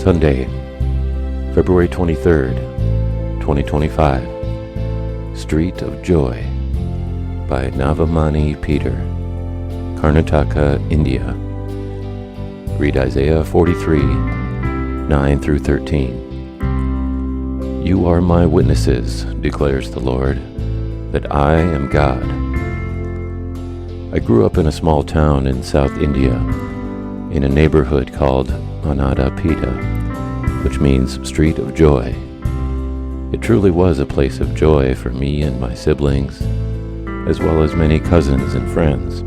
Sunday, February 23rd, 2025. Street of Joy by Navamani Peter, Karnataka, India. Read Isaiah 43, 9 through 13. You are my witnesses, declares the Lord, that I am God. I grew up in a small town in South India, in a neighborhood called Pita, which means Street of Joy. It truly was a place of joy for me and my siblings, as well as many cousins and friends.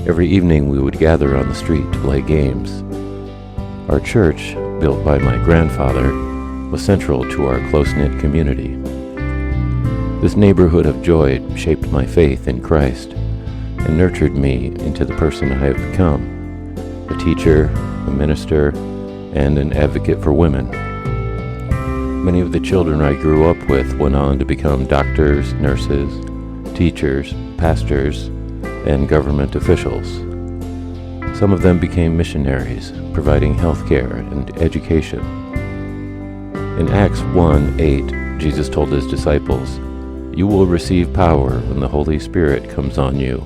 Every evening we would gather on the street to play games. Our church, built by my grandfather, was central to our close-knit community. This neighborhood of joy shaped my faith in Christ and nurtured me into the person I have become, a teacher, a minister, and an advocate for women. Many of the children I grew up with went on to become doctors, nurses, teachers, pastors, and government officials. Some of them became missionaries, providing health care and education. In Acts 1:8, Jesus told his disciples, "You will receive power when the Holy Spirit comes on you,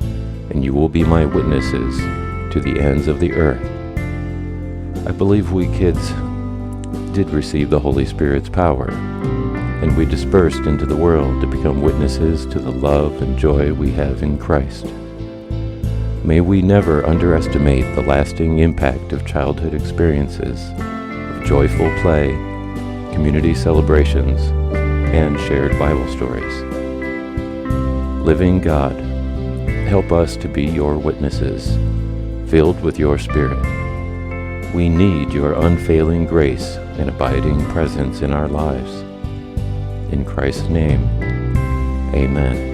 and you will be my witnesses to the ends of the earth." I believe we kids did receive the Holy Spirit's power, and we dispersed into the world to become witnesses to the love and joy we have in Christ. May we never underestimate the lasting impact of childhood experiences, of joyful play, community celebrations, and shared Bible stories. Living God, help us to be your witnesses, filled with your Spirit. We need your unfailing grace and abiding presence in our lives. In Christ's name, amen.